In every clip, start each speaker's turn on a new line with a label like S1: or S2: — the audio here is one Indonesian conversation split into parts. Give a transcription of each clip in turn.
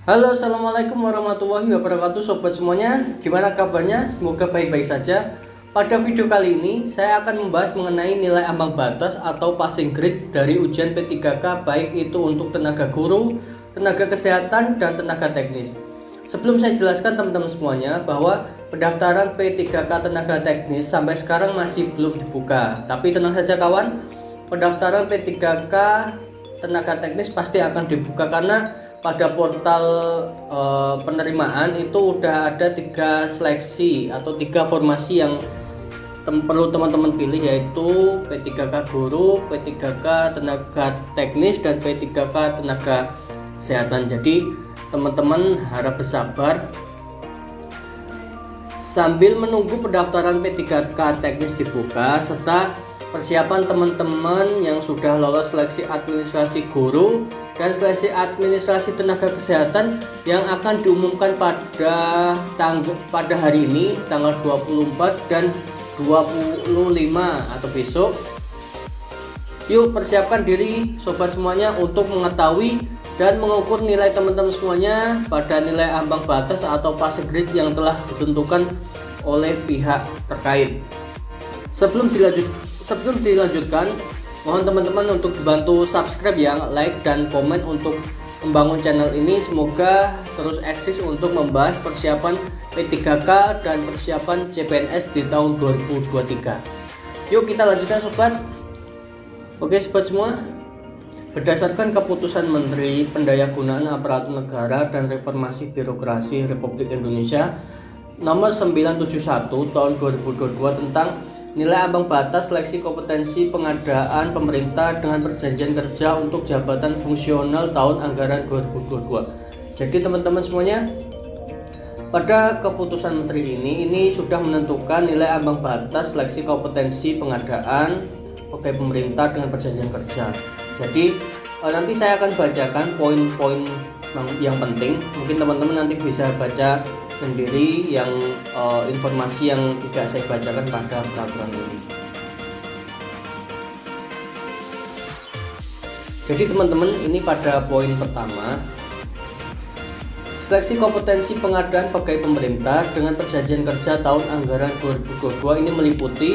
S1: Halo, assalamualaikum warahmatullahi wabarakatuh, sobat semuanya. Gimana kabarnya? Semoga baik-baik saja. Pada video kali ini, saya akan membahas mengenai nilai ambang batas atau passing grade dari ujian P3K, baik itu untuk tenaga guru, tenaga kesehatan, dan tenaga teknis. Sebelum saya jelaskan teman-teman semuanya bahwa pendaftaran P3K tenaga teknis sampai sekarang masih belum dibuka. Tapi tenang saja kawan, pendaftaran P3K tenaga teknis pasti akan dibuka karena pada portal penerimaan itu udah ada 3 seleksi atau 3 formasi yang perlu teman-teman pilih, yaitu P3K guru, P3K tenaga teknis, dan P3K tenaga kesehatan. Jadi teman-teman harap bersabar sambil menunggu pendaftaran P3K teknis dibuka serta persiapan teman-teman yang sudah lolos seleksi administrasi guru dan seleksi administrasi tenaga kesehatan yang akan diumumkan pada hari ini tanggal 24 dan 25 atau besok. Yuk persiapkan diri sobat semuanya untuk mengetahui dan mengukur nilai teman-teman semuanya pada nilai ambang batas atau passing grade yang telah ditentukan oleh pihak terkait. Sebelum dilanjutkan, mohon teman-teman untuk dibantu subscribe ya, like dan komen untuk membangun channel ini. Semoga terus eksis untuk membahas persiapan P3K dan persiapan CPNS di tahun 2023. Yuk kita lanjutkan sobat. Oke sobat semua, berdasarkan keputusan Menteri Pendayagunaan Aparatur Negara dan Reformasi Birokrasi Republik Indonesia nomor 971 tahun 2022 tentang nilai ambang batas seleksi kompetensi pengadaan pemerintah dengan perjanjian kerja untuk jabatan fungsional tahun anggaran 2022. Jadi teman-teman semuanya, pada keputusan menteri ini sudah menentukan nilai ambang batas seleksi kompetensi pengadaan pegawai pemerintah dengan perjanjian kerja. Jadi nanti saya akan bacakan poin-poin yang penting. Mungkin teman-teman nanti bisa baca sendiri yang informasi yang tidak saya bacakan pada peraturan ini. Jadi teman-teman, ini pada poin pertama, seleksi kompetensi pengadaan pegawai pemerintah dengan perjanjian kerja tahun anggaran 2022 ini meliputi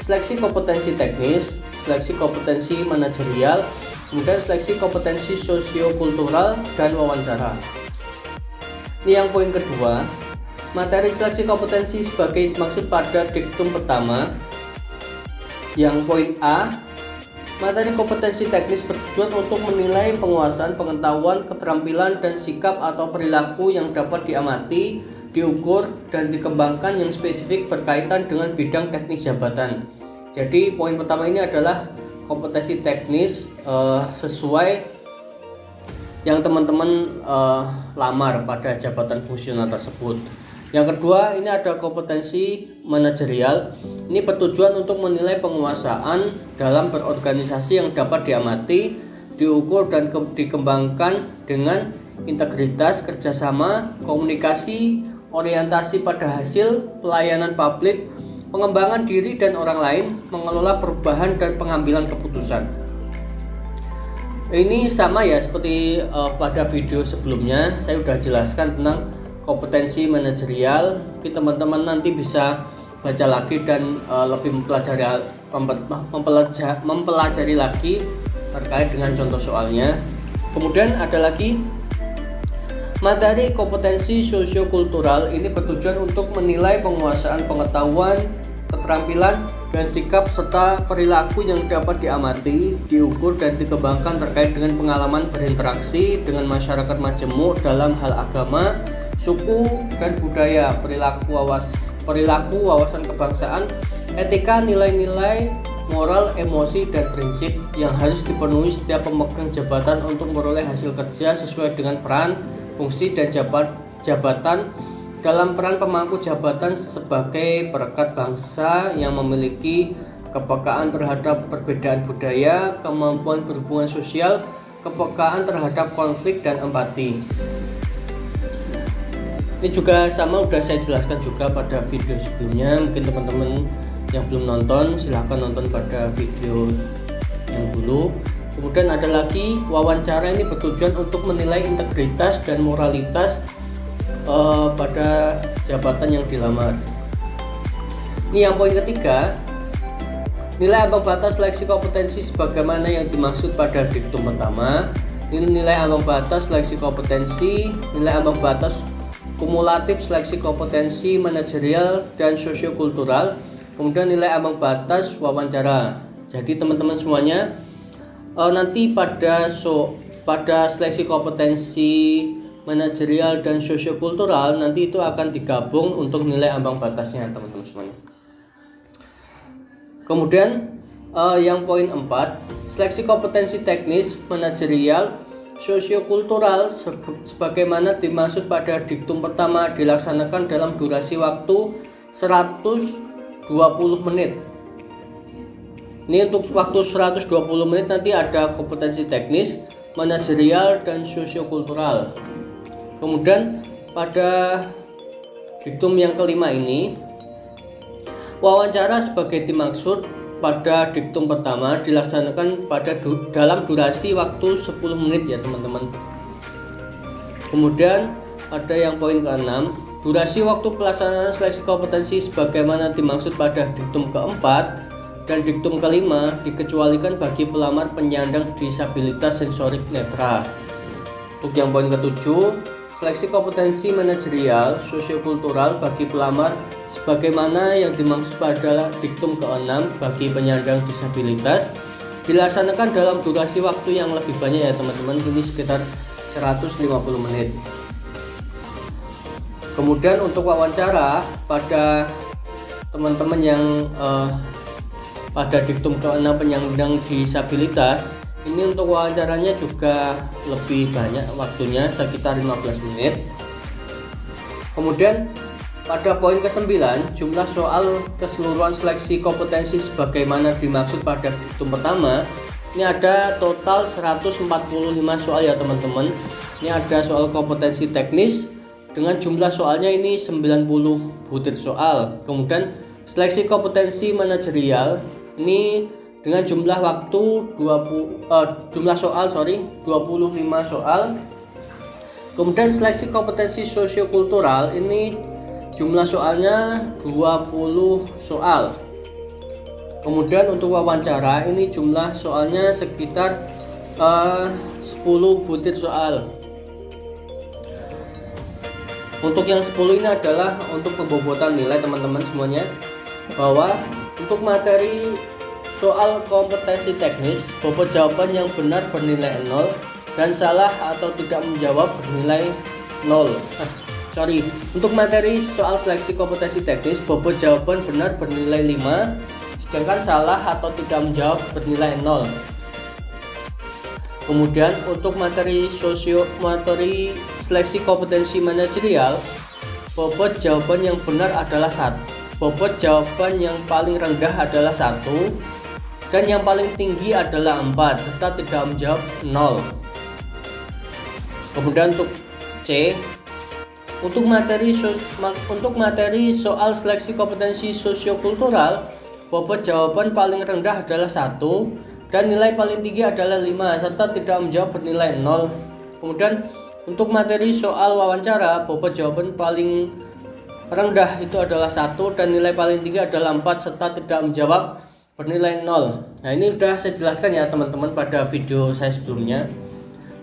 S1: seleksi kompetensi teknis, seleksi kompetensi manajerial, kemudian seleksi kompetensi sosiokultural dan wawancara. Ini yang poin kedua, materi seleksi kompetensi sebagai maksud pada diktum pertama. Yang poin A, materi kompetensi teknis bertujuan untuk menilai penguasaan, pengetahuan, keterampilan, dan sikap atau perilaku yang dapat diamati, diukur, dan dikembangkan yang spesifik berkaitan dengan bidang teknis jabatan. Jadi poin pertama ini adalah kompetensi teknis sesuai yang teman-teman lamar pada jabatan fungsional tersebut. Yang kedua, ini ada kompetensi manajerial. Ini bertujuan untuk menilai penguasaan dalam berorganisasi yang dapat diamati, diukur, dan dikembangkan dengan integritas, kerjasama, komunikasi, orientasi pada hasil, pelayanan publik, pengembangan diri dan orang lain, mengelola perubahan dan pengambilan keputusan. Ini sama ya seperti pada video sebelumnya, saya sudah jelaskan tentang kompetensi manajerial. Teman-teman nanti bisa baca lagi dan lebih mempelajari lagi terkait dengan contoh soalnya. Kemudian ada lagi materi kompetensi sosiokultural. Ini bertujuan untuk menilai penguasaan pengetahuan, keterampilan, dan sikap serta perilaku yang dapat diamati, diukur, dan dikembangkan terkait dengan pengalaman berinteraksi dengan masyarakat majemuk dalam hal agama, suku, dan budaya, perilaku, wawasan kebangsaan, etika, nilai-nilai, moral, emosi, dan prinsip yang harus dipenuhi setiap pemegang jabatan untuk memperoleh hasil kerja sesuai dengan peran, fungsi, dan jabatan dalam peran pemangku jabatan sebagai perekat bangsa yang memiliki kepekaan terhadap perbedaan budaya, kemampuan berhubungan sosial, kepekaan terhadap konflik, dan empati. Ini juga sama, udah saya jelaskan juga pada video sebelumnya. Mungkin teman-teman yang belum nonton silahkan nonton pada video yang dulu. Kemudian ada lagi wawancara, ini bertujuan untuk menilai integritas dan moralitas pada jabatan yang dilamar. Ini yang poin ketiga, nilai ambang batas seleksi kompetensi sebagaimana yang dimaksud pada diktum pertama. Ini nilai ambang batas seleksi kompetensi, nilai ambang batas kumulatif seleksi kompetensi manajerial dan sosiokultural, kemudian nilai ambang batas wawancara. Jadi teman-teman semuanya, nanti pada seleksi kompetensi manajerial dan sosiokultural nanti itu akan digabung untuk nilai ambang batasnya teman-teman semuanya. Kemudian yang poin 4, seleksi kompetensi teknis manajerial sosiokultural sebagaimana dimaksud pada diktum pertama dilaksanakan dalam durasi waktu 120 menit. Ini untuk waktu 120 menit nanti ada kompetensi teknis, manajerial, dan sosiokultural. Kemudian pada diktum yang kelima ini, wawancara sebagai dimaksud pada diktum pertama dilaksanakan dalam durasi waktu 10 menit ya teman-teman. Kemudian ada yang poin ke-6, durasi waktu pelaksanaan seleksi kompetensi sebagaimana dimaksud pada diktum keempat dan diktum kelima dikecualikan bagi pelamar penyandang disabilitas sensorik netra. Untuk yang poin ke-7, seleksi kompetensi manajerial sosiokultural bagi pelamar sebagaimana yang dimaksud pada diktum ke-6 bagi penyandang disabilitas dilaksanakan dalam durasi waktu yang lebih banyak ya teman-teman, ini sekitar 150 menit. Kemudian untuk wawancara pada teman-teman yang pada diktum ke-6 penyandang disabilitas, ini untuk wawancaranya juga lebih banyak waktunya, sekitar 15 menit. Kemudian pada poin ke-9, jumlah soal keseluruhan seleksi kompetensi sebagaimana dimaksud pada diktum pertama, ini ada total 145 soal ya teman-teman. Ini ada soal kompetensi teknis dengan jumlah soalnya ini 90 butir soal. Kemudian seleksi kompetensi manajerial ini dengan jumlah waktu 25 soal. Kemudian seleksi kompetensi sosiokultural ini jumlah soalnya 20 soal. Kemudian untuk wawancara ini jumlah soalnya sekitar 10 butir soal. Untuk yang 10 ini adalah untuk pembobotan nilai teman-teman semuanya, bahwa untuk materi soal kompetensi teknis, bobot jawaban yang benar bernilai 0 dan salah atau tidak menjawab bernilai 0. Untuk materi soal seleksi kompetensi teknis, bobot jawaban benar bernilai 5, sedangkan salah atau tidak menjawab bernilai 0. Kemudian untuk materi seleksi kompetensi manajerial, bobot jawaban yang benar adalah 1. Bobot jawaban yang paling rendah adalah 1 dan yang paling tinggi adalah 4 serta tidak menjawab 0. Kemudian untuk C, untuk materi soal seleksi kompetensi sosiokultural, bobot jawaban paling rendah adalah 1 dan nilai paling tinggi adalah 5 serta tidak menjawab bernilai 0. Kemudian untuk materi soal wawancara, bobot jawaban paling rendah itu adalah 1 dan nilai paling tinggi adalah 4 serta tidak menjawab bernilai 0. Nah, ini sudah saya jelaskan ya teman-teman pada video saya sebelumnya,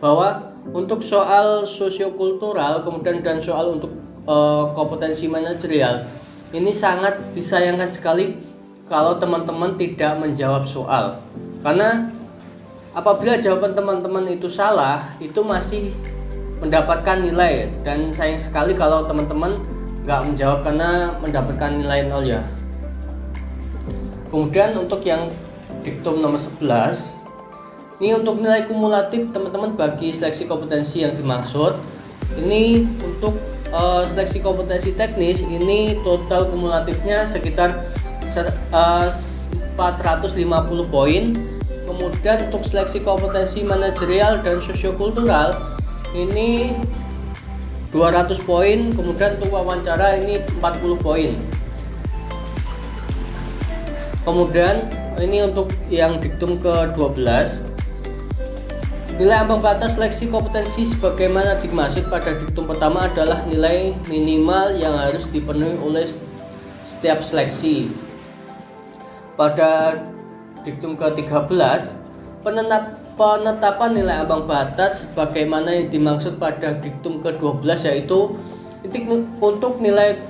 S1: bahwa untuk soal sosiokultural kemudian dan soal untuk kompetensi manajerial ini sangat disayangkan sekali kalau teman-teman tidak menjawab soal, karena apabila jawaban teman-teman itu salah itu masih mendapatkan nilai, dan sayang sekali kalau teman-teman nggak menjawab karena mendapatkan nilai 0 ya. Kemudian untuk yang diktum nomor 11, ini untuk nilai kumulatif teman-teman bagi seleksi kompetensi yang dimaksud. Ini untuk seleksi kompetensi teknis ini total kumulatifnya sekitar 450 poin. Kemudian untuk seleksi kompetensi manajerial dan sosiokultural ini 200 poin, kemudian untuk wawancara ini 40 poin. Kemudian ini untuk yang diktum ke-12, Nilai ambang batas seleksi kompetensi sebagaimana dimaksud pada diktum pertama adalah nilai minimal yang harus dipenuhi oleh setiap seleksi. Pada diktum ke-13, penetapan nilai ambang batas sebagaimana yang dimaksud pada diktum ke-12 yaitu untuk nilai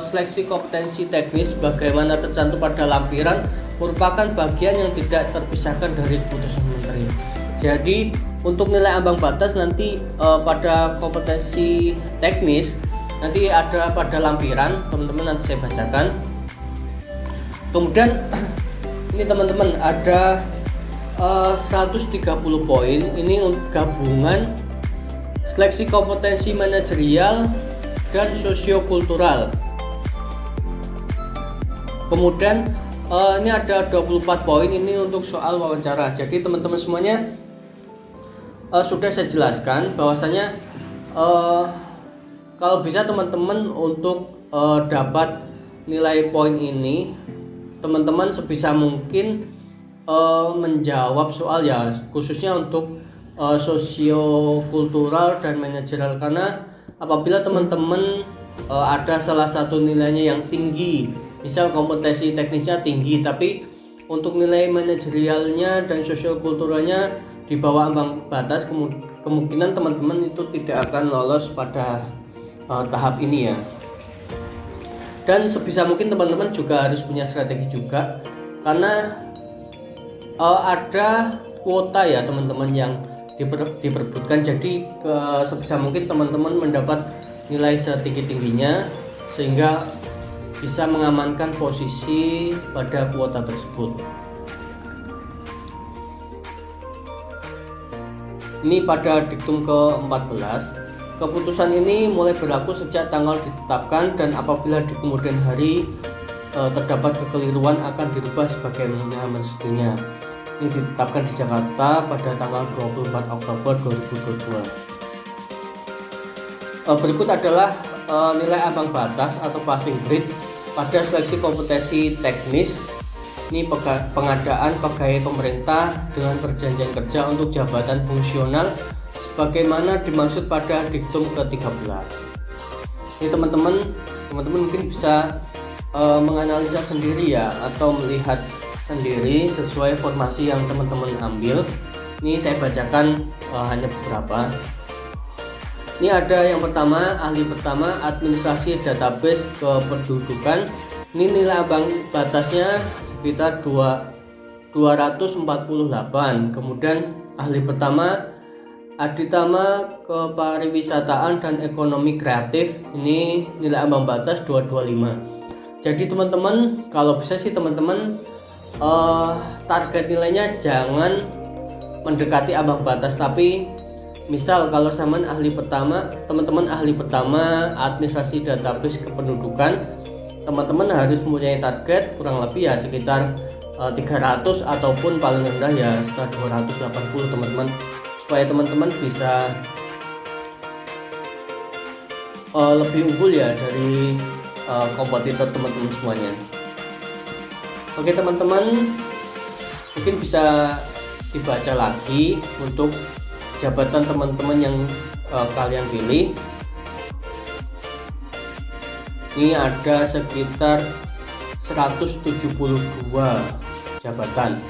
S1: seleksi kompetensi teknis sebagaimana tercantum pada lampiran merupakan bagian yang tidak terpisahkan dari keputusan menteri. Jadi untuk nilai ambang batas nanti pada kompetensi teknis nanti ada pada lampiran, teman-teman nanti saya bacakan. Kemudian ini teman-teman ada 130 poin, ini gabungan seleksi kompetensi manajerial dan sosiokultural. Kemudian ini ada 24 poin, ini untuk soal wawancara. Jadi teman-teman semuanya sudah saya jelaskan bahwasanya kalau bisa teman-teman untuk dapat nilai poin ini, teman-teman sebisa mungkin menjawab soal ya, khususnya untuk sosiokultural dan manajerial, karena apabila teman-teman ada salah satu nilainya yang tinggi, misal kompetensi teknisnya tinggi tapi untuk nilai manajerialnya dan sosiokulturalnya di bawah ambang batas, kemungkinan teman-teman itu tidak akan lolos pada tahap ini ya. Dan sebisa mungkin teman-teman juga harus punya strategi juga, karena ada kuota ya teman-teman yang diperebutkan. Jadi sebisa mungkin teman-teman mendapat nilai setinggi-tingginya sehingga bisa mengamankan posisi pada kuota tersebut. Ini pada diktum ke-14. Keputusan ini mulai berlaku sejak tanggal ditetapkan dan apabila di kemudian hari terdapat kekeliruan akan dirubah sebagaimana mestinya. Ini ditetapkan di Jakarta pada tanggal 24 Oktober 2022. Berikut adalah nilai ambang batas atau passing grade pada seleksi kompetensi teknis. Ini pengadaan pegawai pemerintah dengan perjanjian kerja untuk jabatan fungsional sebagaimana dimaksud pada diktum ke-13. Ini teman-teman mungkin bisa menganalisa sendiri ya, atau melihat sendiri sesuai informasi yang teman-teman ambil. Ini saya bacakan hanya beberapa. Ini ada yang pertama, ahli pertama administrasi database kependudukan. Ini nilai ambang batasnya sekitar 248. Kemudian ahli pertama aditama kepariwisataan dan ekonomi kreatif, ini nilai ambang batas 225. Jadi teman-teman kalau bisa sih teman-teman target nilainya jangan mendekati ambang batas, tapi misal kalau sama ahli pertama, teman-teman ahli pertama administrasi database kependudukan, teman-teman harus mempunyai target kurang lebih ya sekitar 300 ataupun paling rendah ya sekitar 280 teman-teman, supaya teman-teman bisa lebih unggul ya dari kompetitor teman-teman semuanya. Oke teman-teman, mungkin bisa dibaca lagi untuk jabatan teman-teman yang kalian pilih. Ini ada sekitar 172 jabatan.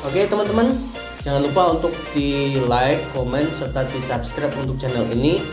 S1: Oke teman-teman, jangan lupa untuk di like, komen, serta di subscribe untuk channel ini